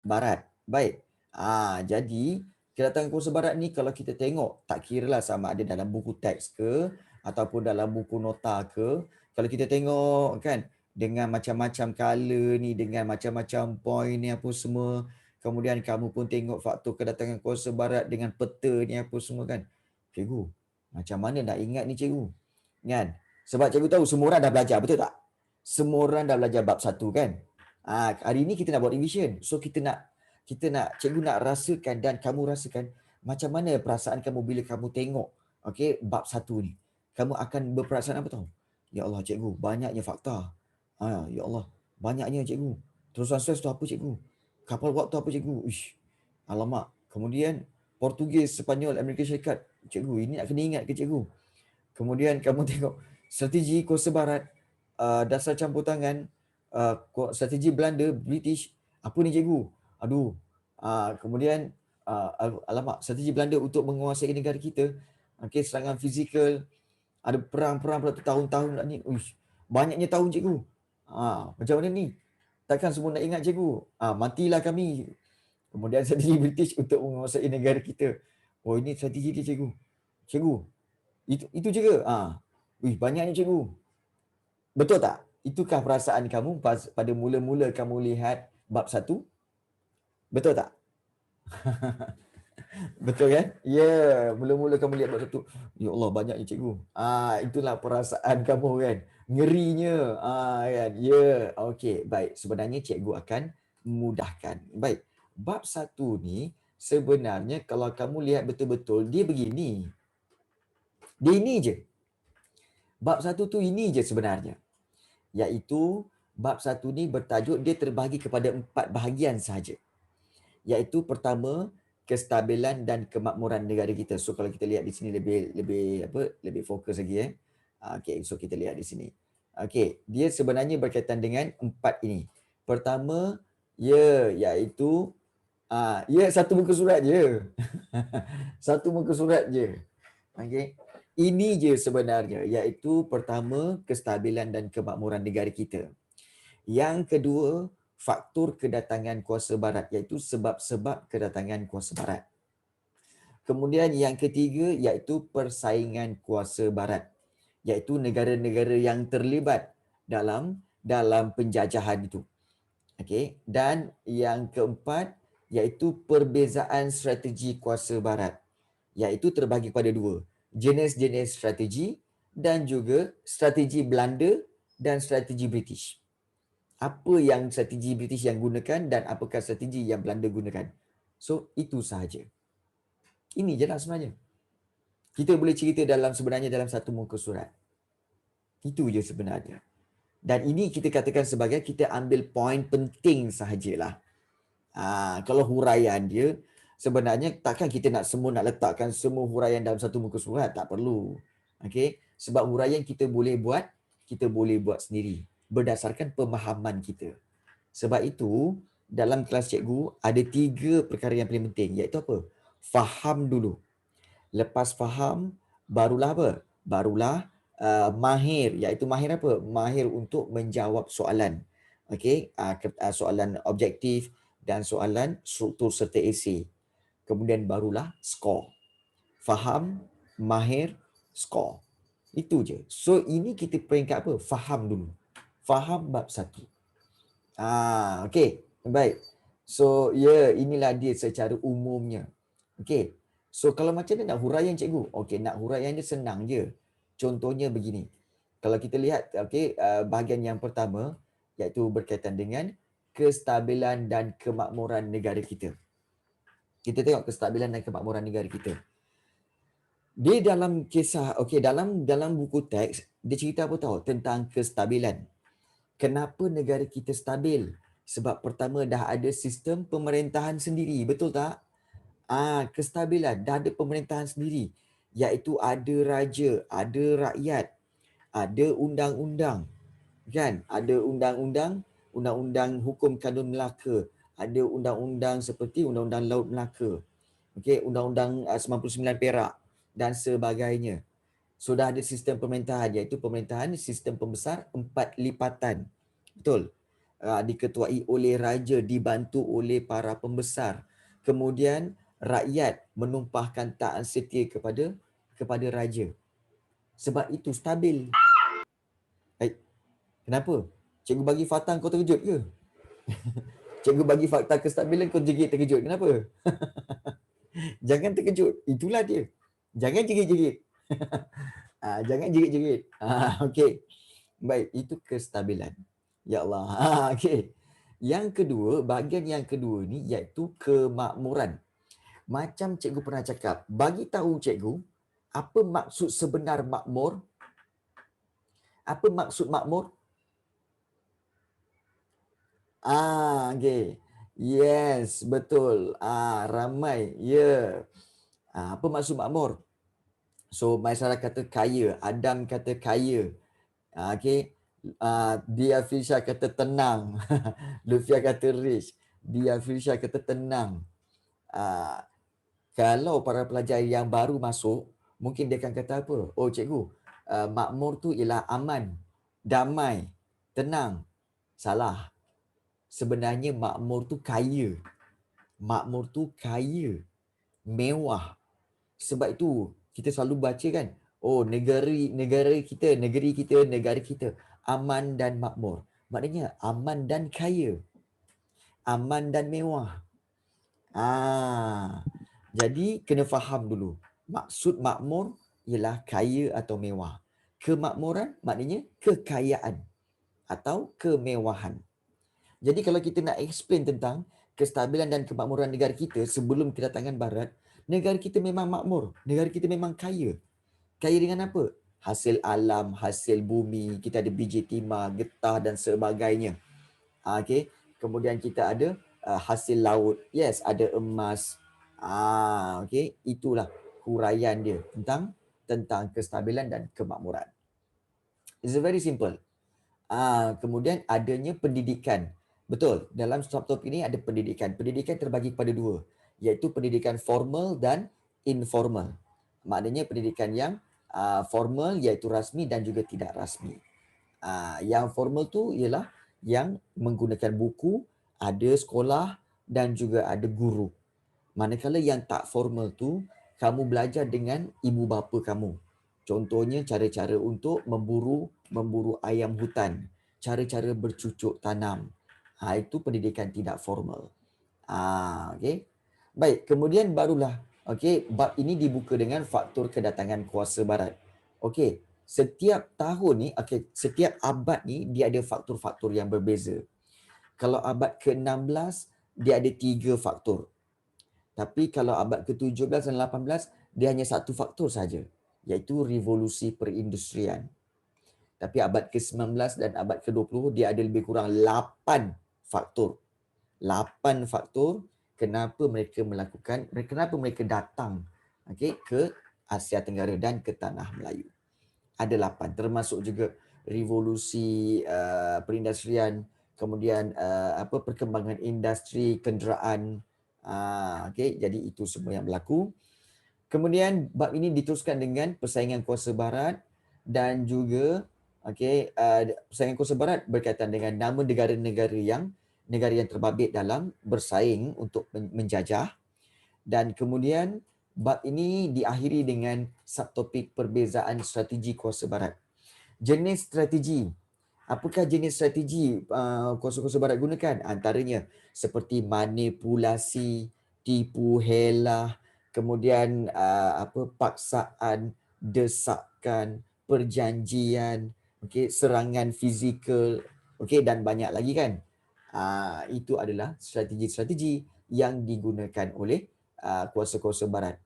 barat. Baik. Jadi kedatangan kuasa barat ni kalau kita tengok, tak kiralah sama ada dalam buku teks ke ataupun dalam buku nota ke, kalau kita tengok kan dengan macam-macam color ni, dengan macam-macam point ni apa semua, kemudian kamu pun tengok faktor kedatangan kuasa barat dengan peta ni apa semua kan. Cikgu, macam mana nak ingat ni cikgu? Kan? Sebab cikgu tahu semua orang dah belajar, betul tak? Semua orang dah belajar bab 1 kan? Hari ni kita nak buat revision. So kita nak cikgu nak rasakan dan kamu rasakan macam mana perasaan kamu bila kamu tengok bab 1 ni. Kamu akan berperasaan apa tahu? Ya Allah cikgu, banyaknya fakta. Ya Allah, banyaknya cikgu. Terusan stress tu apa cikgu? Kapal waktu apa cikgu? Ish. Alamak. Kemudian Portugis, Sepanyol, Amerika Syarikat. Cikgu, ini nak kena ingat ke cikgu? Kemudian kamu tengok strategi kuasa barat, dasar campur tangan, strategi Belanda, British. Apa ni cikgu? Aduh. Kemudian alamak, strategi Belanda untuk menguasai negara kita. Serangan fizikal, ada perang-perang bertahun-tahun ni. Uish, banyaknya tahun cikgu. Macam mana ni? Takkan semua nak ingat cikgu? Matilah kami. Kemudian strategi British untuk menguasai negara kita. Oh, ini strategi dia cikgu. Cikgu, itu je ke? Banyaknya cikgu. Betul tak? Itukah perasaan kamu pada mula-mula kamu lihat bab 1? Betul tak? Betul kan? Ya, mula-mula kamu lihat bab 1. Ya Allah, banyaknya cikgu. Itulah perasaan kamu kan. Ngerinya. Kan? Ya, okey. Baik, sebenarnya cikgu akan memudahkan. Baik, bab 1 ni sebenarnya kalau kamu lihat betul-betul, dia begini. Dia ini je. Bab 1 tu ini je sebenarnya. Iaitu bab 1 ni bertajuk, dia terbahagi kepada 4 bahagian sahaja. Iaitu pertama, kestabilan dan kemakmuran negara kita. So kalau kita lihat di sini lebih fokus lagi so kita lihat di sini. Dia sebenarnya berkaitan dengan 4 ini. Pertama, iaitu satu muka surat je. Satu muka surat je. Ini je sebenarnya, iaitu pertama, kestabilan dan kemakmuran negara kita. Yang kedua, faktor kedatangan kuasa barat, iaitu sebab-sebab kedatangan kuasa barat. Kemudian yang ketiga, iaitu persaingan kuasa barat, iaitu negara-negara yang terlibat dalam penjajahan itu. Dan yang keempat, iaitu perbezaan strategi kuasa barat, iaitu terbahagi kepada 2. Jenis-jenis strategi dan juga strategi Belanda dan strategi British. Apa yang strategi British yang gunakan dan apakah strategi yang Belanda gunakan. So, itu sahaja. Ini je lah sebenarnya. Kita boleh cerita sebenarnya dalam satu muka surat. Itu je sebenarnya. Dan ini kita katakan sebagai kita ambil poin penting sahajalah. Kalau huraian dia, sebenarnya takkan kita nak letakkan semua huraian dalam satu muka surat. Tak perlu. Sebab huraian kita boleh buat sendiri berdasarkan pemahaman kita. Sebab itu, dalam kelas cikgu ada 3 perkara yang paling penting, iaitu apa? Faham dulu. Lepas faham, barulah apa? Barulah mahir, iaitu mahir apa? Mahir untuk menjawab soalan. Soalan objektif dan soalan struktur serta esei. Kemudian barulah skor. Faham, mahir, skor. Itu je. So ini kita peringkat apa? Faham dulu. Faham bab 1. Baik. So inilah dia secara umumnya. So kalau macam mana nak huraian cikgu? Nak huraian dia senang je. Contohnya begini. Kalau kita lihat bahagian yang pertama, iaitu berkaitan dengan kestabilan dan kemakmuran negara kita. Kita tengok kestabilan dan kemakmuran negara kita. Dia dalam kisah, dalam buku teks, dia cerita apa tahu? Tentang kestabilan. Kenapa negara kita stabil? Sebab pertama dah ada sistem pemerintahan sendiri, betul tak? Kestabilan, dah ada pemerintahan sendiri. Iaitu ada raja, ada rakyat, ada undang-undang. Kan? Ada undang-undang hukum kanun Melaka. Ada undang-undang seperti undang-undang Laut Melaka. Undang-undang 99 Perak dan sebagainya. Sudah ada sistem pemerintahan, iaitu pemerintahan sistem pembesar 4 lipatan. Betul. diketuai oleh raja, dibantu oleh para pembesar. Kemudian rakyat menumpahkan taat setia kepada raja. Sebab itu stabil. Kenapa? Cikgu bagi fakta kau terkejut ke? Cikgu bagi fakta kestabilan kau terkejut. Kenapa? Jangan terkejut. Itulah dia. Jangan jerit-jerit. Jangan jerit-jerit. Okey. Baik, itu kestabilan. Ya Allah. Okey. Yang kedua, bahagian yang kedua ni iaitu kemakmuran. Macam cikgu pernah cakap, bagi tahu cikgu apa maksud sebenar makmur? Apa maksud makmur? Okey. Yes, betul. Ramai. Ya. Apa maksud makmur? So, masyarakat kata kaya. Adam kata kaya. Okey. Dia Fisha kata tenang. Lufia kata rich. Dia Fisha kata tenang. Kalau para pelajar yang baru masuk, mungkin dia akan kata apa? Oh cikgu, makmur tu ialah aman, damai, tenang. Salah. Sebenarnya makmur tu kaya. Makmur tu kaya, mewah. Sebab itu kita selalu baca kan, oh negara kita aman dan makmur. Maknanya aman dan kaya. Aman dan mewah. Jadi kena faham dulu. Maksud makmur ialah kaya atau mewah. Kemakmuran maknanya kekayaan atau kemewahan. Jadi kalau kita nak explain tentang kestabilan dan kemakmuran negara kita sebelum kedatangan barat, negara kita memang makmur, negara kita memang kaya. Kaya dengan apa? Hasil alam, hasil bumi, kita ada biji timah, getah dan sebagainya. Okey. Kemudian kita ada hasil laut. Yes, ada emas. Okey, itulah huraian dia tentang kestabilan dan kemakmuran. It's very simple. Kemudian adanya pendidikan. Betul, dalam subtopik ini ada pendidikan. Pendidikan terbagi kepada dua, iaitu pendidikan formal dan informal. Maknanya pendidikan yang formal iaitu rasmi dan juga tidak rasmi. Yang formal tu ialah yang menggunakan buku, ada sekolah dan juga ada guru. Manakala yang tak formal tu, kamu belajar dengan ibu bapa kamu. Contohnya cara-cara untuk memburu ayam hutan, cara-cara bercucuk tanam. Itu pendidikan tidak formal. Okey. Baik, kemudian barulah bab ini dibuka dengan faktor kedatangan kuasa barat. Okey, setiap tahun ni, setiap abad ni dia ada faktor-faktor yang berbeza. Kalau abad ke-16 dia ada 3 faktor. Tapi kalau abad ke-17 dan 18 dia hanya satu faktor saja, iaitu revolusi perindustrian. Tapi abad ke-19 dan abad ke-20 dia ada lebih kurang 8 faktor. 8 faktor kenapa mereka datang ke Asia Tenggara dan ke tanah Melayu. Ada 8, termasuk juga revolusi perindustrian, kemudian perkembangan industri kenderaan. Jadi itu semua yang berlaku. Kemudian bab ini diteruskan dengan persaingan kuasa barat dan juga persaingan kuasa barat berkaitan dengan nama negara-negara yang terbabit dalam bersaing untuk menjajah. Dan kemudian bab ini diakhiri dengan subtopik perbezaan strategi kuasa barat. Jenis strategi. Apakah jenis strategi kuasa-kuasa barat gunakan? Antaranya seperti manipulasi, tipu helah, kemudian paksaan, desakan, perjanjian, serangan fizikal, dan banyak lagi kan. Itu adalah strategi-strategi yang digunakan oleh kuasa-kuasa barat.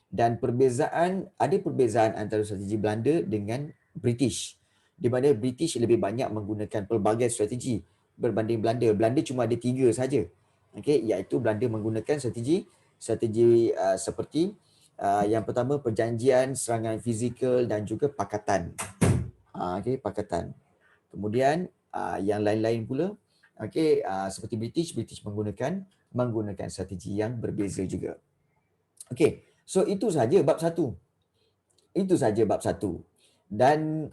Dan ada perbezaan antara strategi Belanda dengan British, di mana British lebih banyak menggunakan pelbagai strategi berbanding Belanda. Belanda cuma ada 3 saja. Iaitu Belanda menggunakan strategi seperti yang pertama perjanjian, serangan fizikal dan juga pakatan. Pakatan. Kemudian yang lain-lain pula seperti British menggunakan strategi yang berbeza juga. So itu saja bab 1. Dan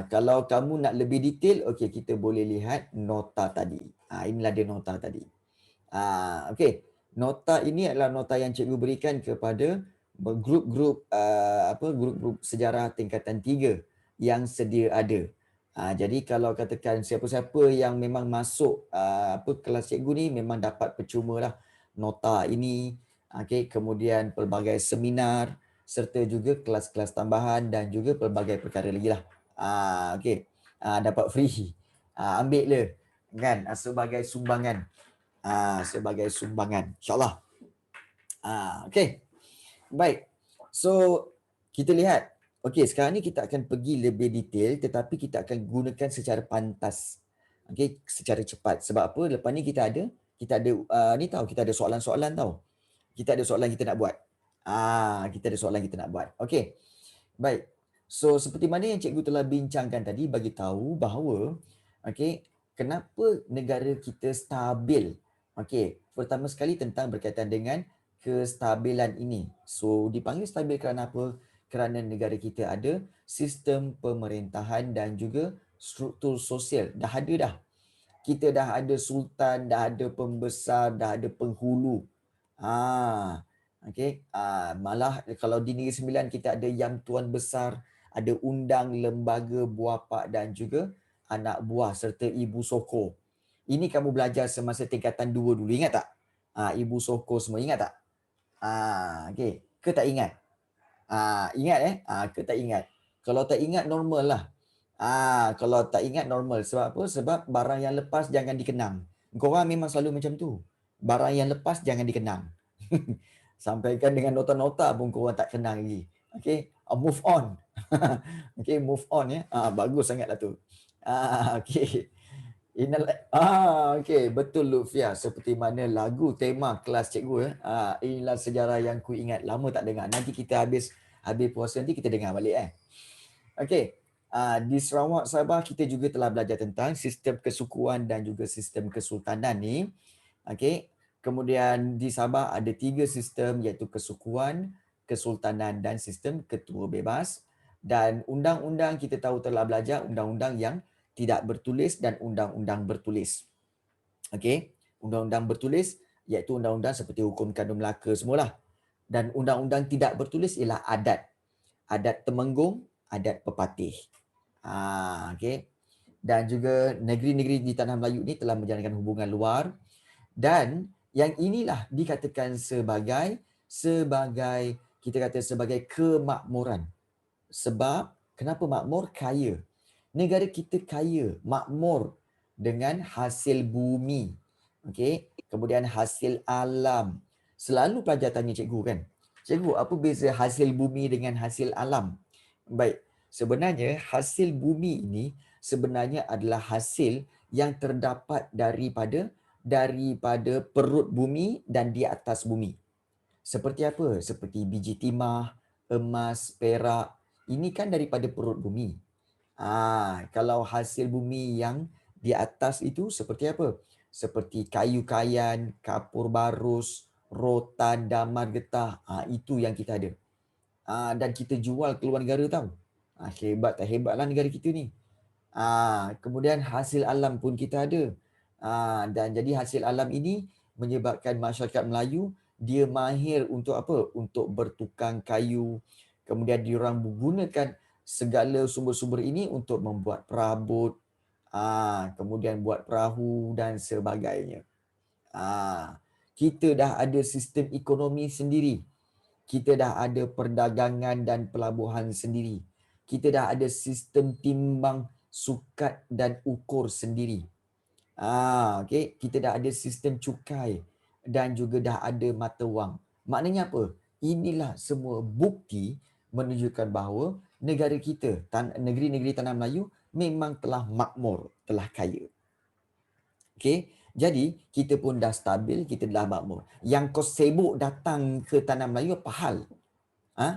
Kalau kamu nak lebih detail, okey, kita boleh lihat nota tadi. Inilah dia nota tadi. Okey. Nota ini adalah nota yang cikgu berikan kepada grup-grup grup-grup sejarah tingkatan 3 yang sedia ada. Jadi kalau katakan siapa-siapa yang memang masuk kelas cikgu ni memang dapat percumalah nota ini. Okey, kemudian pelbagai seminar serta juga kelas-kelas tambahan dan juga pelbagai perkara lagi lah. Okey. Dapat free. Ambil le kan sebagai sumbangan. Sebagai sumbangan. InsyaAllah. Okey. Baik. So, kita lihat. Okey, sekarang ni kita akan pergi lebih detail tetapi kita akan gunakan secara pantas. Okey, secara cepat. Sebab apa? Lepas ni kita ada kita ada soalan-soalan tau. Kita ada soalan kita nak buat. Kita ada soalan kita nak buat. Okey. Baik. So, seperti mana yang cikgu telah bincangkan tadi bagi tahu bahawa okey, kenapa negara kita stabil. Okey, pertama sekali tentang berkaitan dengan kestabilan ini. So, dipanggil stabil kerana apa? Kerana negara kita ada sistem pemerintahan dan juga struktur sosial. Dah ada dah. Kita dah ada sultan, dah ada pembesar, dah ada penghulu. Okey. Malah kalau di Negeri Sembilan kita ada Yang Tuan Besar, ada undang, lembaga, buah pak dan juga anak buah serta ibu soko. Ini kamu belajar semasa tingkatan 2 dulu, ingat tak? Ibu soko semua, ingat tak? Okey. Ke tak ingat? Ingat ke tak ingat? Kalau tak ingat normal lah. Kalau tak ingat normal. Sebab apa? Sebab barang yang lepas jangan dikenang. Korang memang selalu macam tu. Barang yang lepas jangan dikenang. Sampaikan dengan nota-nota pun korang tak kenang lagi. Okey, move on. Okey, move on ya. Bagus sangatlah tu. Okey. Okey, betul Lutfia, seperti mana lagu tema kelas cikgu ya. Inilah sejarah yang ku ingat, lama tak dengar. Nanti kita habis puasa nanti kita dengar balik Okey. Di Sarawak Sabah kita juga telah belajar tentang sistem kesukuan dan juga sistem kesultanan ni. Okey. Kemudian di Sabah ada 3 sistem iaitu kesukuan, kesultanan dan sistem ketua bebas. Dan undang-undang kita tahu telah belajar undang-undang yang tidak bertulis dan undang-undang bertulis. Okey, undang-undang bertulis iaitu undang-undang seperti hukum kandung Melaka semualah. Dan undang-undang tidak bertulis ialah adat. Adat Temenggung, adat Pepatih. Okey. Dan juga negeri-negeri di Tanah Melayu ni telah menjalankan hubungan luar dan yang inilah dikatakan sebagai kita kata sebagai kemakmuran. Sebab kenapa makmur? Kaya. Negara kita kaya, makmur dengan hasil bumi. Okey, kemudian hasil alam. Selalu pelajar tanya cikgu kan, cikgu apa beza hasil bumi dengan hasil alam? Baik, sebenarnya hasil bumi ini sebenarnya adalah hasil yang terdapat daripada perut bumi dan di atas bumi. Seperti apa? Seperti biji timah, emas, perak. Ini kan daripada perut bumi. Kalau hasil bumi yang di atas itu seperti apa? Seperti kayu kayan, kapur barus, rotan, damar getah. Itu yang kita ada. Dan kita jual ke luar negara tahu. Hebat tak hebatlah negara kita ni. Kemudian hasil alam pun kita ada. Dan jadi hasil alam ini menyebabkan masyarakat Melayu dia mahir untuk apa? Untuk bertukang kayu. Kemudian diorang menggunakan segala sumber-sumber ini untuk membuat perabot, kemudian buat perahu dan sebagainya. Kita dah ada sistem ekonomi sendiri. Kita dah ada perdagangan dan pelabuhan sendiri. Kita dah ada sistem timbang sukat dan ukur sendiri. Okay. Kita dah ada sistem cukai dan juga dah ada mata wang. Maknanya apa? Inilah semua bukti menunjukkan bahawa negara kita, negeri-negeri Tanah Melayu memang telah makmur, telah kaya. Okay. Jadi, kita pun dah stabil, kita dah makmur. Yang kau sibuk datang ke Tanah Melayu apa hal?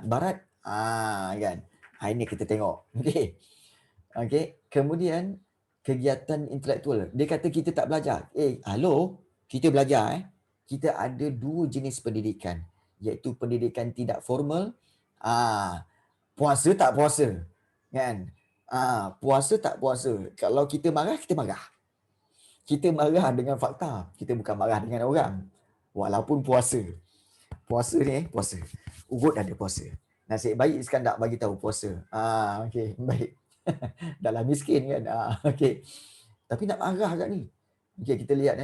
Barat? Kan? Ini kita tengok. Okay. Okay. Kemudian, kegiatan intelektual. Dia kata kita tak belajar. Halo, kita belajar. Kita ada 2 jenis pendidikan, iaitu pendidikan tidak formal. Puasa tak puasa, kan? Puasa tak puasa. Kalau kita marah, kita marah. Kita marah dengan fakta. Kita bukan marah dengan orang. Walaupun puasa. Puasa ni, puasa. Urut ada puasa. Nasib baik Iskandar bagi tahu puasa. Okey, baik. Dalam miskin kan. Okey. Tapi nak marah kat ni. Okey, kita lihat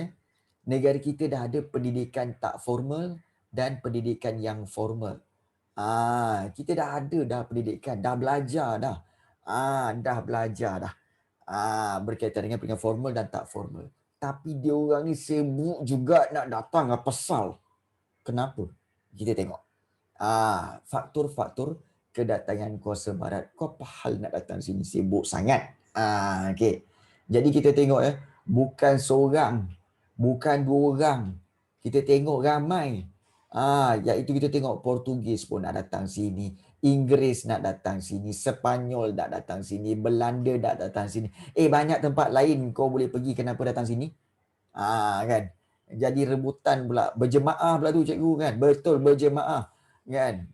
negara kita dah ada pendidikan tak formal dan pendidikan yang formal. Kita dah ada dah pendidikan, dah belajar dah. Dah belajar dah. Berkaitan dengan pendidikan formal dan tak formal. Tapi dia orang ni sibuk juga nak datang apa pasal. Kenapa? Kita tengok. Faktor-faktor kedatangan kuasa barat. Kau apa hal nak datang sini sibuk sangat? Okey. Jadi kita tengok bukan seorang, bukan dua orang. Kita tengok ramai. Iaitu kita tengok Portugis pun nak datang sini, Inggeris nak datang sini, Sepanyol nak datang sini, Belanda nak datang sini. Banyak tempat lain kau boleh pergi, kenapa datang sini? Kan? Jadi rebutan pula, berjemaah pula tu cikgu kan. Betul, berjemaah kan.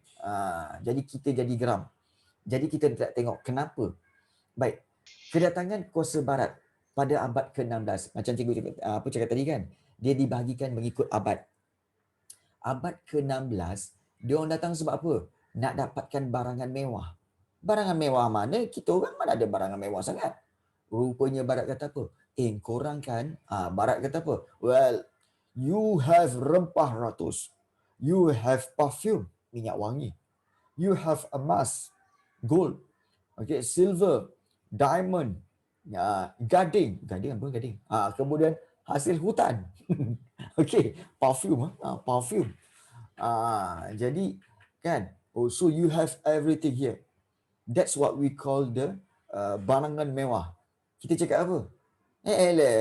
Jadi kita jadi geram. Jadi kita tak tengok kenapa. Baik. Kedatangan kuasa barat pada abad ke-16, macam cikgu cakap tadi kan, dia dibahagikan mengikut abad. Abad ke-16, dia orang datang sebab apa? Nak dapatkan barangan mewah. Barangan mewah mana? Kita orang mana ada barangan mewah sangat. Rupanya barat kata apa? Korang kan, barat kata apa? Well, you have rempah ratus. You have perfume, minyak wangi. You have emas, gold. Okay, silver, diamond, gading. Gading apa gading? Kemudian hasil hutan. Okay, perfume. Perfume. Jadi kan, so you have everything here. That's what we call the barangan mewah. Kita cakap apa?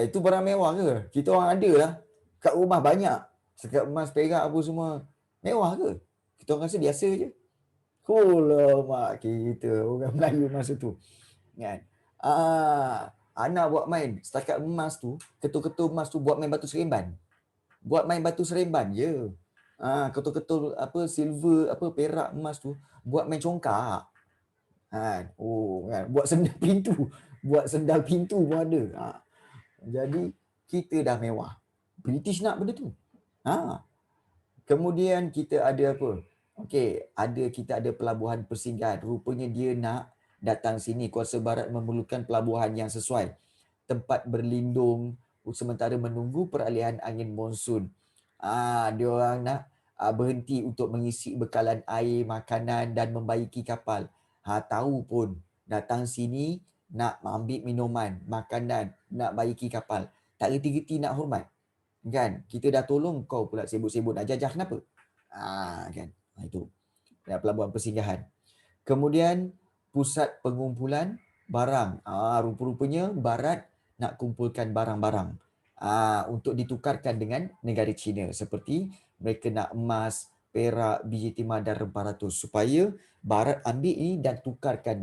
Itu barang mewah ke? Kita orang ada lah. Kat rumah banyak. Sekat emas, perak apa semua. Mewah ke? Kita orang rasa biasa je. Mak kita orang Melayu masa tu. Kan? Anak buat main. Setakat emas tu, ketul-ketul emas tu buat main batu seremban. Buat main batu seremban je. Ketul-ketul apa silver, apa perak emas tu buat main congkak. Kan? Buat sendal pintu. Buat sendal pintu pun ada. Jadi kita dah mewah. British nak benda tu. Kemudian kita ada apa? Kita ada pelabuhan persinggahan. Rupanya dia nak datang sini. Kuasa barat memerlukan pelabuhan yang sesuai. Tempat berlindung sementara menunggu peralihan angin monsun. Dia orang nak berhenti untuk mengisi bekalan air, makanan dan membaiki kapal. Tahu pun datang sini nak ambil minuman, makanan, nak baiki kapal. Tak reti-reti nak hormat. Kan? Kita dah tolong kau pula sibuk-sibuk nak jajah kenapa? Kan? Itu. Pelabuhan persinggahan. Kemudian pusat pengumpulan barang. Rupa-rupanya barat nak kumpulkan barang-barang untuk ditukarkan dengan negara China. Seperti mereka nak emas, perak, biji timah dan rempah ratus supaya barat ambil ini dan tukarkan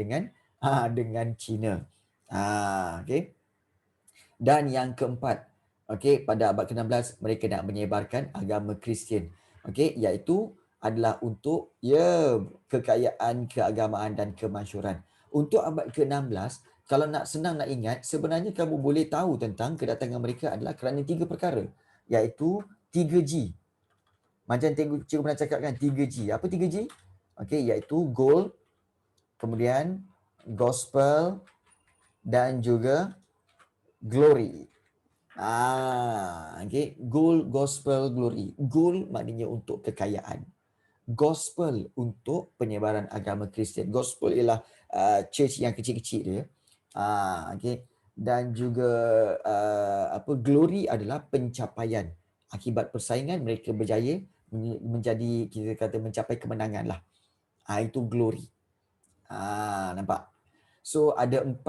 dengan China. Okay. Dan yang keempat, pada abad ke-16 mereka nak menyebarkan agama Kristian. Iaitu adalah untuk kekayaan, keagamaan dan kemasyhuran. Untuk abad ke-16, kalau nak senang nak ingat, sebenarnya kamu boleh tahu tentang kedatangan mereka adalah kerana 3 perkara, iaitu 3G. Macam cikgu pernah cakap kan, 3G. Apa 3G? Iaitu gold, kemudian gospel dan juga glory. Gold, gospel, glory. Gold maknanya untuk kekayaan. Gospel untuk penyebaran agama Kristian. Gospel ialah church yang kecil-kecil dia. Dan juga glory adalah pencapaian. Akibat persaingan mereka berjaya menjadi, kita kata, mencapai kemenangan lah. Itu glory. Nampak? So ada 4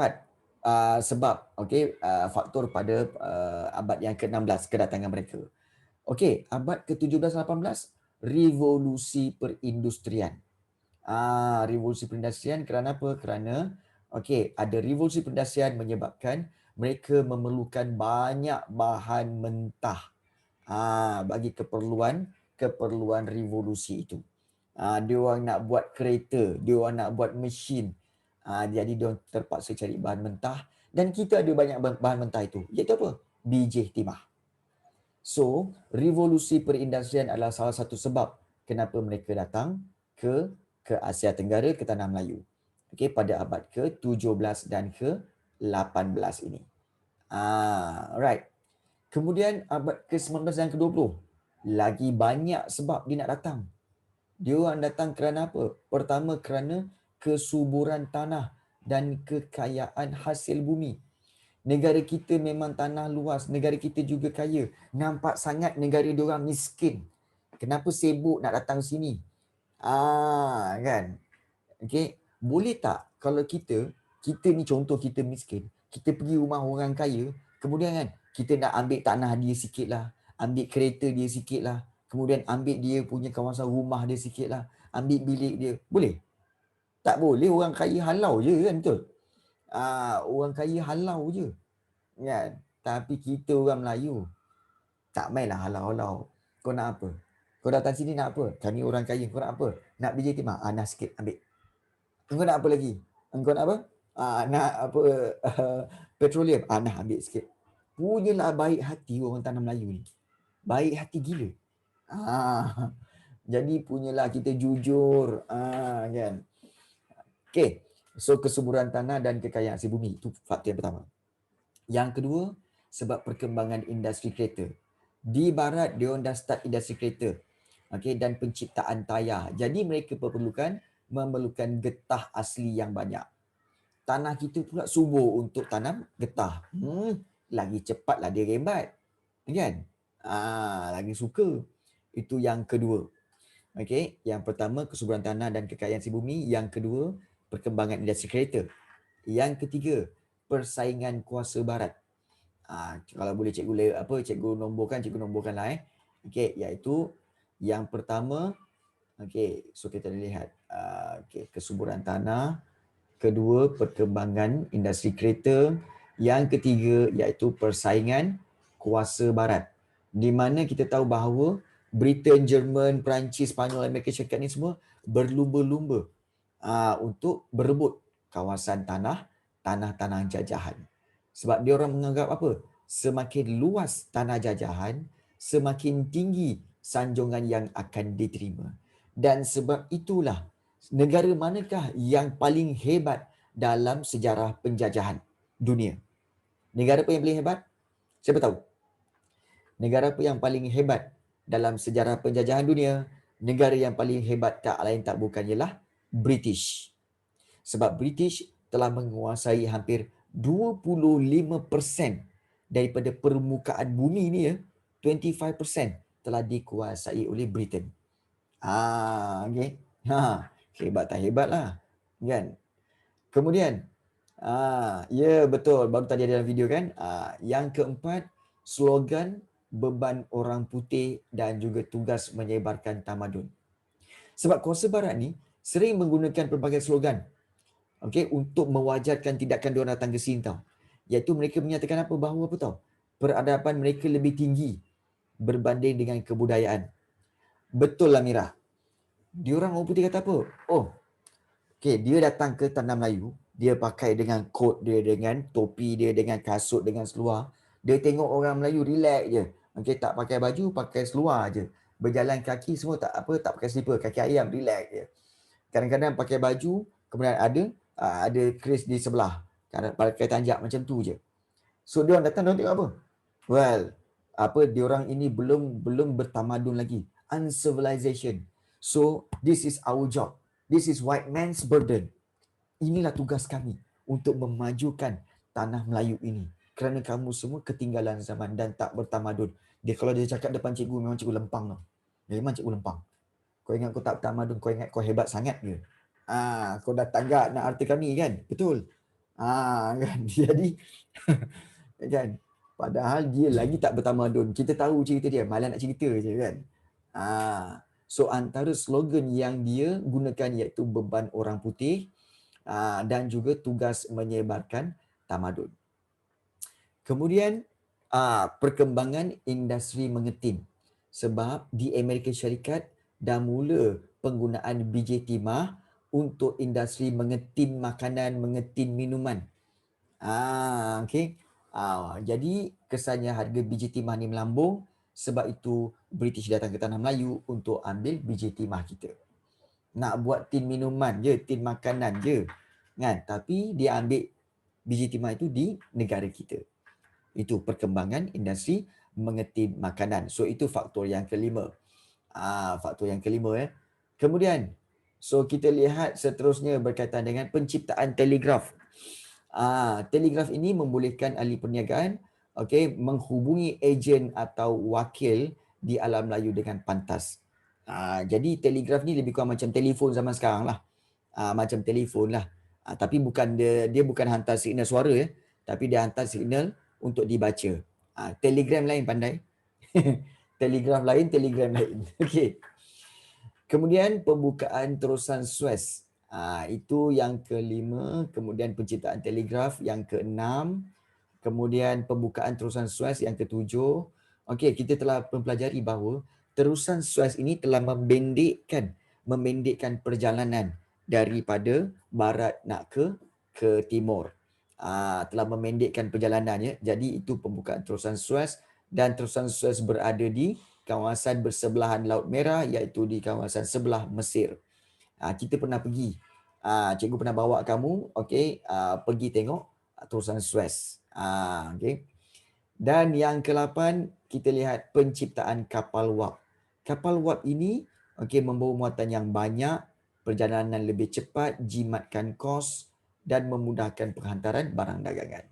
sebab faktor pada abad yang ke-16 kedatangan mereka. Abad ke-17 dan 18, revolusi perindustrian. Revolusi perindustrian kerana apa? Kerana ada revolusi perindustrian menyebabkan mereka memerlukan banyak bahan mentah bagi keperluan revolusi itu. Dia orang nak buat kereta, dia orang nak buat mesin, Jadi dia terpaksa cari bahan mentah dan kita ada banyak bahan mentah itu. Iaitu apa? Biji timah. So, revolusi perindustrian adalah salah satu sebab kenapa mereka datang ke Asia Tenggara, ke Tanah Melayu. Okey, pada abad ke-17 dan ke-18 ini. Right. Kemudian abad ke-19 dan ke-20, lagi banyak sebab dia nak datang. Dia orang datang kerana apa? Pertama, kerana kesuburan tanah dan kekayaan hasil bumi. Negara kita memang tanah luas, negara kita juga kaya. Nampak sangat negara dia orang miskin. Kenapa sibuk nak datang sini? Kan? Okey, boleh tak kalau kita ni contoh kita miskin, kita pergi rumah orang kaya, kemudian kan kita nak ambil tanah dia sikit lah, ambil kereta dia sikit lah, kemudian ambil dia punya kawasan rumah dia sikit lah, ambil bilik dia. Boleh? Tak boleh, orang kaya halau je kan, betul? Orang kaya halau je kan. Tapi kita orang Melayu tak mainlah halau-halau. Kau nak apa? Kau datang sini nak apa? Kami orang kaya, kau nak apa? Nak biji timah? Nak sikit, ambil. Engkau nak apa lagi? Engkau nak apa? Nak apa? Petroleum? Nak ambil sikit. Punyalah baik hati orang tanah Melayu ni. Baik hati gila. Jadi punyalah kita jujur. Kan? Okay. So, kesuburan tanah dan kekayaan hasil bumi. Itu faktor yang pertama. Yang kedua, sebab perkembangan industri kereta. Di barat, dia orang dah start industri kereta. Okay, dan penciptaan tayar. Jadi, mereka memerlukan getah asli yang banyak. Tanah kita pula subur untuk tanam getah. Lagi cepatlah dia rembat. Kan? Lagi suka. Itu yang kedua. Okay, yang pertama, kesuburan tanah dan kekayaan si bumi. Yang kedua, perkembangan industri kereta. Yang ketiga, persaingan kuasa barat. Kalau boleh cikgu nomborkanlah. Okey, iaitu yang pertama, okey, so kita lihat kesuburan tanah, kedua perkembangan industri kereta, yang ketiga iaitu persaingan kuasa barat. Di mana kita tahu bahawa Britain, Jerman, Perancis, Spanyol, Amerika Syarikat ni semua berlumba-lumba untuk berebut kawasan tanah jajahan. Sebab dia orang menganggap apa? Semakin luas tanah jajahan, semakin tinggi sanjungan yang akan diterima. Dan sebab itulah, negara manakah yang paling hebat dalam sejarah penjajahan dunia? Negara apa yang paling hebat? Siapa tahu? Negara apa yang paling hebat dalam sejarah penjajahan dunia? Negara yang paling hebat tak lain tak bukan ialah British. Sebab British telah menguasai hampir 25% daripada permukaan bumi ni 25% telah dikuasai oleh Britain. Okay. Hebat tak hebat lah. Kan? Kemudian, ya betul, baru tadi ada dalam video kan. Yang keempat, slogan beban orang putih dan juga tugas menyebarkan tamadun. Sebab kuasa barat ni sering menggunakan pelbagai slogan untuk mewajarkan tindakan diorang datang ke sini tau. Iaitu mereka menyatakan apa? Bahawa apa tau? Peradaban mereka lebih tinggi berbanding dengan kebudayaan. Betul lah Mira. Diorang orang putih kata apa? Dia datang ke Tanah Melayu, dia pakai dengan kot dia, dengan topi dia, dengan kasut, dengan seluar. Dia tengok orang Melayu relax je. Tak pakai baju, pakai seluar je. Berjalan kaki semua tak pakai slipper, kaki ayam, relax je. Kadang-kadang pakai baju, kemudian ada keris di sebelah. Pakai tanjak macam tu je. So dia orang datang, dia tengok apa? Well, dia orang ini belum bertamadun lagi. Uncivilization. So this is our job. This is white man's burden. Inilah tugas kami untuk memajukan tanah Melayu ini. Kerana kamu semua ketinggalan zaman dan tak bertamadun. Kalau dia cakap depan cikgu, memang cikgu lempang. Memang cikgu lempang. Kau ingat kau tak bertamadun, kau ingat kau hebat sangat ke? Kau dah tanggap nak harta kami kan? Betul. Kan? Jadi kan? Padahal dia lagi tak bertamadun. Kita tahu cerita dia, malah nak cerita je kan. So antara slogan yang dia gunakan iaitu beban orang putih dan juga tugas menyebarkan tamadun. Kemudian perkembangan industri mengetin. Sebab di Amerika Syarikat dah mula penggunaan biji timah untuk industri mengetin makanan, mengetin minuman. Okey. Jadi kesannya harga biji timah ni melambung, sebab itu British datang ke Tanah Melayu untuk ambil biji timah kita. Nak buat tin minuman je, tin makanan je, kan? Tapi dia ambil biji timah itu di negara kita. Itu perkembangan industri mengetin makanan. So itu faktor yang kelima. Faktor yang kelima. Kemudian, so kita lihat seterusnya berkaitan dengan penciptaan telegraf. Telegraf ini membolehkan ahli perniagaan menghubungi ejen atau wakil di alam Melayu dengan pantas. Jadi telegraf ni lebih kurang macam telefon zaman sekarang lah. Macam telefon lah. Tapi bukan dia bukan hantar signal suara tapi dia hantar signal untuk dibaca. Telegram lain pandai. Telegraf lain, telegram lain. Okey. Kemudian pembukaan terusan Suez. Itu yang kelima. Kemudian penciptaan telegraf yang keenam. Kemudian pembukaan terusan Suez yang ketujuh. Okey, kita telah mempelajari bahawa terusan Suez ini telah memendekkan perjalanan daripada barat nak ke timur. Telah memendekkan perjalanannya. Jadi itu pembukaan terusan Suez, dan terusan Suez berada di kawasan bersebelahan Laut Merah, iaitu di kawasan sebelah Mesir. Kita pernah pergi. Cikgu pernah bawa kamu pergi tengok terusan Suez. Okey. Dan yang ke-8, kita lihat penciptaan kapal wap. Kapal wap ini membawa muatan yang banyak, perjalanan lebih cepat, jimatkan kos dan memudahkan penghantaran barang dagangan.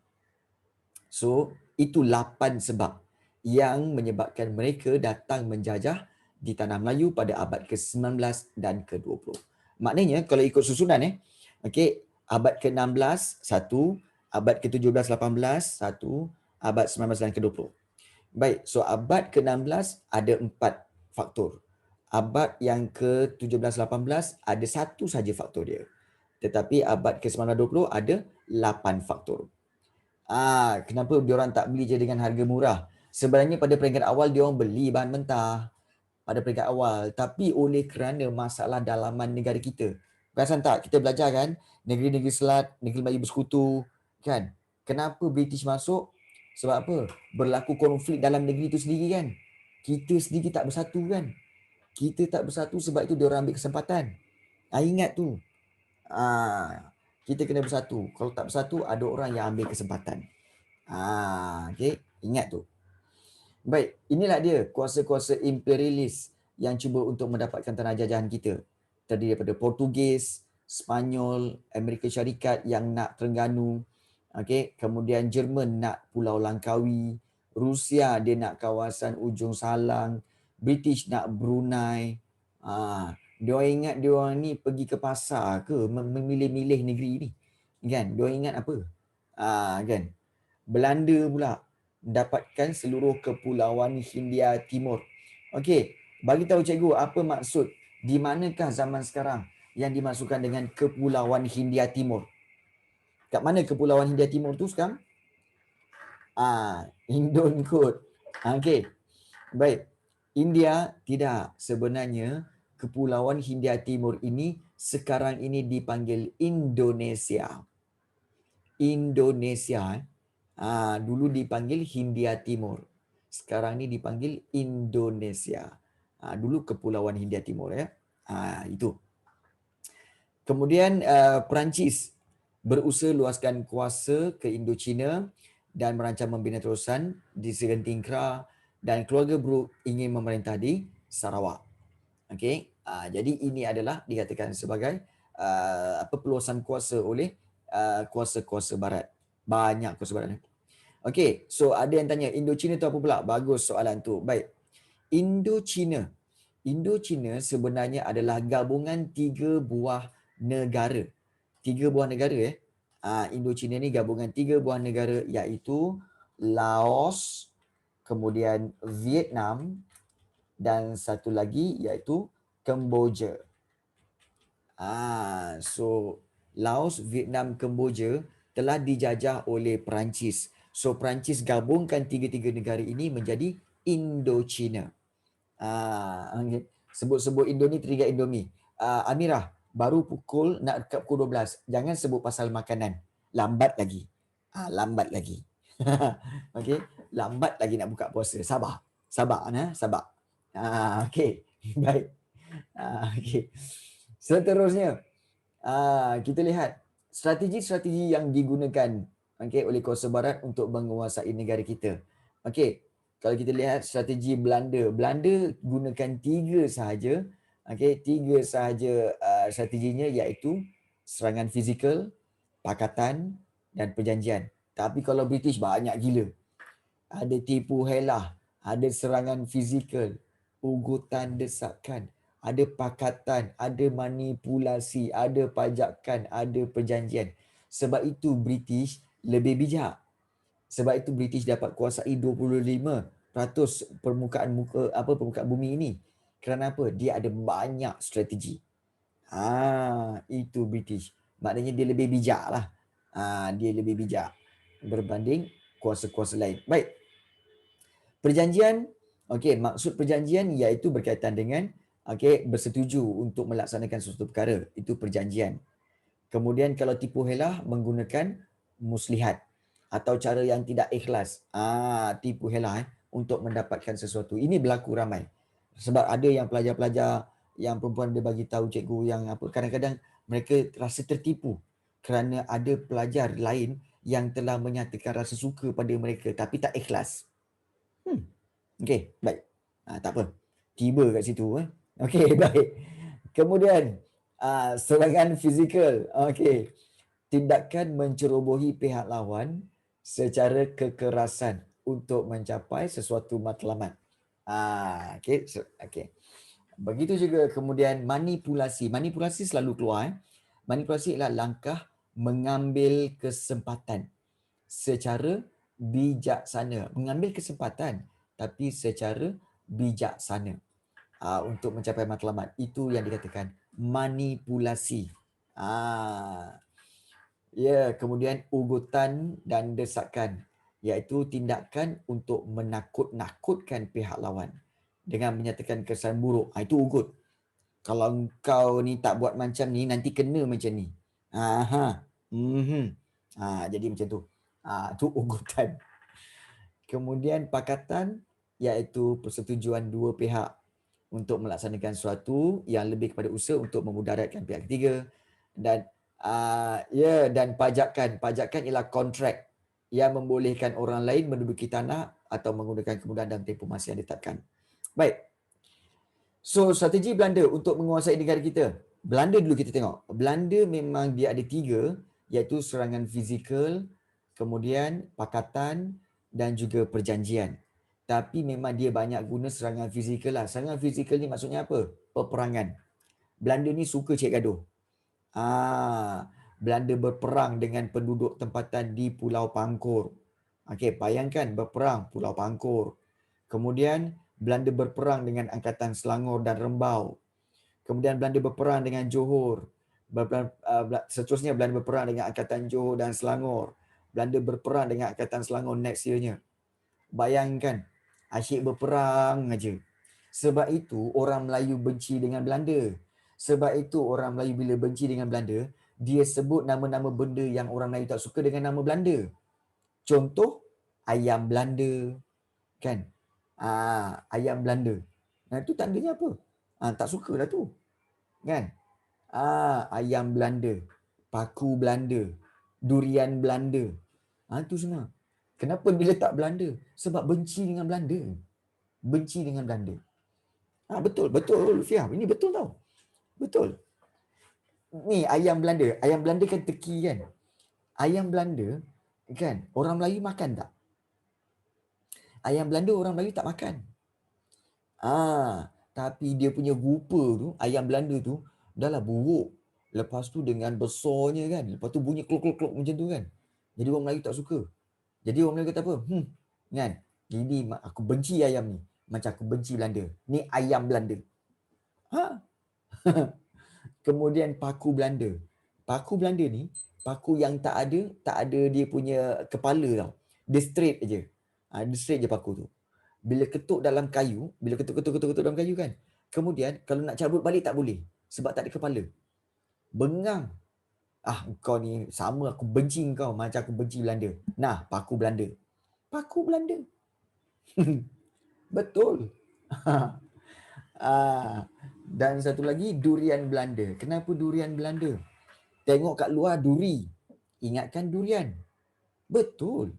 So, itu 8 sebab yang menyebabkan mereka datang menjajah di Tanah Melayu pada abad ke-19 dan ke-20. Maknanya kalau ikut susunan abad ke-16 satu, abad ke-17-18 satu, abad 19 dan ke-20. Baik, so abad ke-16 ada 4 faktor. Abad yang ke-17-18 ada satu saja faktor dia. Tetapi abad ke-19-20 ada 8 faktor. Kenapa diorang tak beli je dengan harga murah? Sebenarnya pada peringkat awal diorang beli bahan mentah pada peringkat awal, tapi oleh kerana masalah dalaman negara kita. Perasan tak? Kita belajar kan, negeri-negeri Selat, negeri Melayu bersekutu, kan? Kenapa British masuk? Sebab apa? Berlaku konflik dalam negeri itu sendiri kan? Kita sendiri tak bersatu kan? Kita tak bersatu, sebab itu diorang ambil kesempatan. Ingat tu. Kita kena bersatu. Kalau tak bersatu, ada orang yang ambil kesempatan. Ingat tu. Baik, inilah dia kuasa-kuasa imperialis yang cuba untuk mendapatkan tanah jajahan kita. Terdiri daripada Portugis, Spanyol, Amerika Syarikat yang nak Terengganu, kemudian Jerman nak Pulau Langkawi, Rusia dia nak kawasan Ujung Salang, British nak Brunei. Dia ingat dia orang ni pergi ke pasar ke memilih-milih negeri ni? Kan? Dia ingat apa? Kan? Belanda pula dapatkan seluruh kepulauan Hindia Timur. Okey, bagi tahu cikgu apa maksud, di manakah zaman sekarang yang dimasukkan dengan kepulauan Hindia Timur? Kat mana kepulauan Hindia Timur tu sekarang? Indon kot. Okey. Baik. India tidak. Sebenarnya kepulauan Hindia Timur ini sekarang ini dipanggil Indonesia. Indonesia. Dulu dipanggil Hindia Timur. Sekarang ni dipanggil Indonesia. Dulu Kepulauan Hindia Timur itu. Kemudian Perancis berusaha luaskan kuasa ke Indochina dan merancang membina terusan di Serentingkra, dan keluarga Brooke ingin memerintah di Sarawak. Jadi ini adalah dikatakan sebagai peluasan kuasa oleh kuasa-kuasa barat. Banyak kuasa barat. Okey, so ada yang tanya Indochina tu apa pula? Bagus soalan tu. Baik. Indochina. Indochina sebenarnya adalah gabungan 3 buah negara. 3 buah negara Indochina ni gabungan 3 buah negara, iaitu Laos, kemudian Vietnam, dan satu lagi iaitu Kemboja. So Laos, Vietnam, Kemboja telah dijajah oleh Perancis. So Perancis gabungkan 3 negara ini menjadi Indochina. Sebut-sebut Indo ni teringat Indomie. Amirah, Baru pukul, nak dekat pukul 12. Jangan sebut pasal makanan. Lambat lagi. Lambat lagi. Okey, lambat lagi nak buka puasa. Sabar. Sabar, sabar. Okey. Baik. Okey. Seterusnya, kita lihat strategi-strategi yang digunakan oleh Kuasa Barat untuk menguasai negara kita. Okey, kalau kita lihat strategi Belanda, Belanda gunakan 3 sahaja. Okey, 3 sahaja strateginya, iaitu serangan fizikal, pakatan dan perjanjian. Tapi kalau British banyak gila. Ada tipu helah, ada serangan fizikal, ugutan desakan, ada pakatan, ada manipulasi, ada pajakan, ada perjanjian. Sebab itu British lebih bijak. Sebab itu British dapat kuasai 25% permukaan bumi ini. Kerana apa? Dia ada banyak strategi. Itu British. Maknanya dia lebih bijak lah. Dia lebih bijak berbanding kuasa-kuasa lain. Baik. Perjanjian, maksud perjanjian iaitu berkaitan dengan bersetuju untuk melaksanakan sesuatu perkara. Itu perjanjian. Kemudian kalau tipu helah menggunakan muslihat atau cara yang tidak ikhlas. Tipu helah untuk mendapatkan sesuatu. Ini berlaku ramai. Sebab ada yang pelajar-pelajar yang perempuan dia bagi tahu cikgu yang kadang-kadang mereka rasa tertipu kerana ada pelajar lain yang telah menyatakan rasa suka pada mereka tapi tak ikhlas. Okey, baik. Tak apa. Tiba kat situ. Okey, baik. Kemudian, serangan fizikal. Okey. Tindakan mencerobohi pihak lawan secara kekerasan untuk mencapai sesuatu matlamat. Okey. Okey. Begitu juga kemudian manipulasi. Manipulasi selalu keluar. Manipulasi adalah langkah mengambil kesempatan secara bijaksana. Mengambil kesempatan tapi secara bijaksana untuk mencapai matlamat. Itu yang dikatakan manipulasi. Kemudian ugutan dan desakan, iaitu tindakan untuk menakut-nakutkan pihak lawan dengan menyatakan kesan buruk. Itu ugut. Kalau engkau ni tak buat macam ni, nanti kena macam ni. Jadi macam tu. Itu ugutan. Kemudian pakatan, iaitu persetujuan dua pihak untuk melaksanakan sesuatu yang lebih kepada usaha untuk memudaratkan pihak ketiga. Dan dan pajakan ialah kontrak yang membolehkan orang lain menduduki tanah atau menggunakan kemudahan dalam tempoh masa yang ditetapkan. Baik. So, strategi Belanda untuk menguasai negara kita. Belanda dulu kita tengok. Belanda memang dia ada 3, iaitu serangan fizikal, kemudian pakatan dan juga perjanjian. Tapi memang dia banyak guna serangan fizikal lah. Serangan fizikal ni maksudnya apa? Peperangan. Belanda ni suka cek gaduh. Belanda berperang dengan penduduk tempatan di Pulau Pangkor. Bayangkan berperang Pulau Pangkor. Kemudian Belanda berperang dengan Angkatan Selangor dan Rembau. Kemudian Belanda berperang dengan Johor. Seterusnya Belanda berperang dengan Angkatan Johor dan Selangor. Belanda berperang dengan Angkatan Selangor next year-nya. Bayangkan, asyik berperang aja. Sebab itu orang Melayu benci dengan Belanda. Sebab itu orang Melayu bila benci dengan Belanda, dia sebut nama-nama benda yang orang Melayu tak suka dengan nama Belanda. Contoh, ayam Belanda. Kan? Ayam Belanda. Itu tandanya apa? Tak suka lah tu. Kan? Ayam Belanda. Paku Belanda. Durian Belanda. Itu semua. Kenapa bila tak Belanda? Sebab benci dengan Belanda. Benci dengan Belanda. Betul Fiah. Ini betul tau. Betul. Ni ayam Belanda. Ayam Belanda kan teki kan? Ayam Belanda kan? Orang Melayu makan tak? Ayam Belanda orang Melayu tak makan. Tapi dia punya rupa tu, ayam Belanda tu, dah lah buruk. Lepas tu dengan besarnya kan. Lepas tu bunyi klok-klok-klok macam tu kan. Jadi orang Melayu tak suka. Jadi orang Melayu kata apa? Kan? Ini aku benci ayam ni. Macam aku benci Belanda. Ni ayam Belanda. Kemudian paku Belanda. Paku Belanda ni, paku yang tak ada dia punya kepala tau. Dia straight aje. Dia straight je paku tu. Bila ketuk dalam kayu, bila ketuk dalam kayu kan. Kemudian kalau nak cabut balik tak boleh sebab tak ada kepala. bengang. Ah, kau ni sama aku benci kau macam aku benci Belanda. Nah, paku Belanda. Paku Belanda. Betul. Ah, dan satu lagi durian Belanda. Kenapa durian Belanda? Tengok kat luar duri. Ingatkan durian. Betul.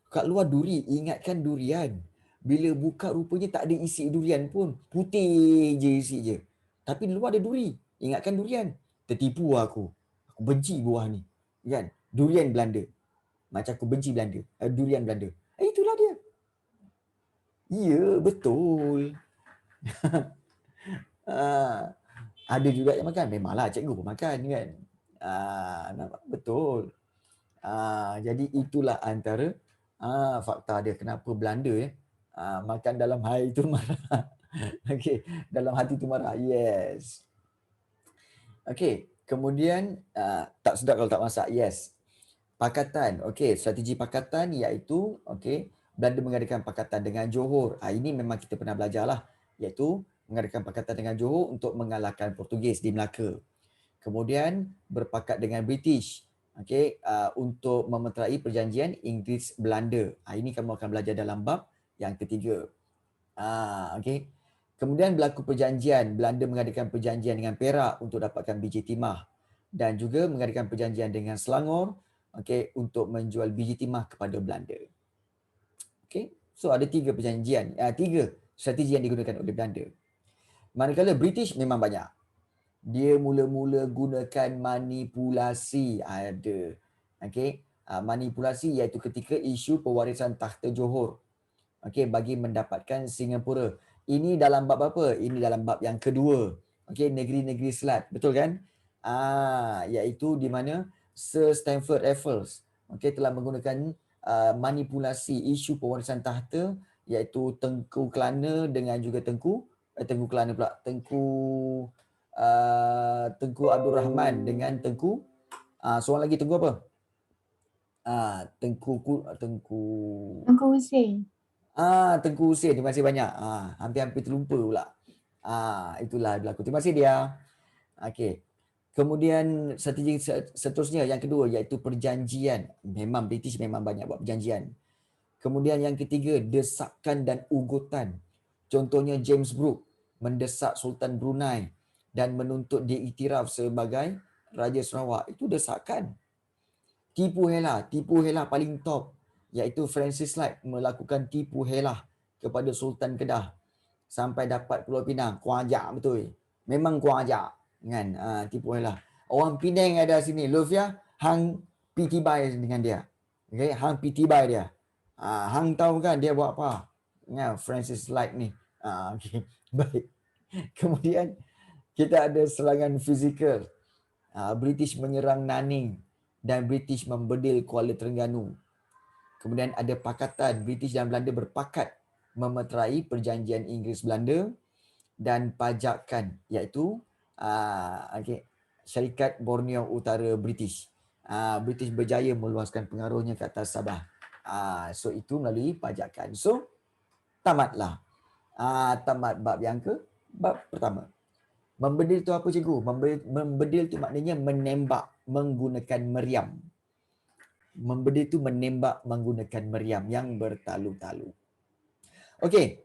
Kat luar duri, ingatkan durian. Bila buka rupanya tak ada isi durian pun. Putih je isi je. Tapi di luar ada duri. Ingatkan durian. Tertipu aku. Aku benci buah ni. Kan? Durian Belanda. Macam aku benci Belanda. Durian Belanda. Itulah dia. Ya, betul. Ah, ada juga yang makan. Memanglah cikgu pun makan kan. Nampak? Betul. Jadi itulah antara fakta dia kenapa Belanda makan dalam hari itu marah. Okey, dalam hati itu marah. Yes. Okey, kemudian tak sedap kalau tak masak. Yes. Pakatan. Okey, strategi pakatan iaitu Belanda mengadakan pakatan dengan Johor. Ini memang kita pernah belajarlah, iaitu mengadakan pakatan dengan Johor untuk mengalahkan Portugis di Melaka. Kemudian berpakat dengan British untuk memeterai perjanjian Inggeris Belanda. Ini kamu akan belajar dalam bab yang ketiga. Kemudian berlaku perjanjian, Belanda mengadakan perjanjian dengan Perak untuk dapatkan biji timah dan juga mengadakan perjanjian dengan Selangor untuk menjual biji timah kepada Belanda. So ada 3 perjanjian, 3 strategi yang digunakan oleh Belanda. Manakala British memang banyak. Dia mula-mula gunakan manipulasi. Ada. Manipulasi iaitu ketika isu pewarisan takhta Johor bagi mendapatkan Singapura. Ini dalam bab apa? Ini dalam bab yang kedua. Negeri-negeri Selat. Betul kan? Iaitu di mana Sir Stamford Raffles telah menggunakan manipulasi isu pewarisan takhta iaitu Tengku Kelana dengan juga Tengku Kelana pula. Tengku Abdul Rahman dengan Tengku seorang lagi Tengku apa? Tengku Hussein. Tengku Hussein. Terima kasih banyak. Hampir-hampir terlupa pula. Itulah berlaku. Terima kasih dia. Okey. Kemudian strategi seterusnya yang kedua iaitu perjanjian. Memang British memang banyak buat perjanjian. Kemudian yang ketiga, desakan dan ugutan. Contohnya James Brooke mendesak Sultan Brunei dan menuntut diiktiraf sebagai Raja Sarawak. Itu desakan. Tipu helah paling top iaitu Francis Light melakukan tipu helah kepada Sultan Kedah sampai dapat Pulau Pinang. Kurang ajar betul. Memang kurang ajar kan, tipu helah. Orang Penang ada sini, Lufia hang pitibai dengan dia. Hang pitibai dia. Hang tahu kan dia buat apa? Francis Light ni. Baik. Kemudian kita ada serangan fizikal. British menyerang Nanning dan British membedil Kuala Terengganu. Kemudian ada pakatan. British dan Belanda berpakat memeterai perjanjian Inggeris Belanda dan pajakan iaitu syarikat Borneo Utara British. British berjaya meluaskan pengaruhnya ke atas Sabah. So itu melalui pajakan. So tamatlah. Tamat bab yang bab pertama. Membedil tu apa cikgu? Membedil tu maknanya menembak menggunakan meriam. Membedil tu menembak menggunakan meriam yang bertalu-talu. Okey.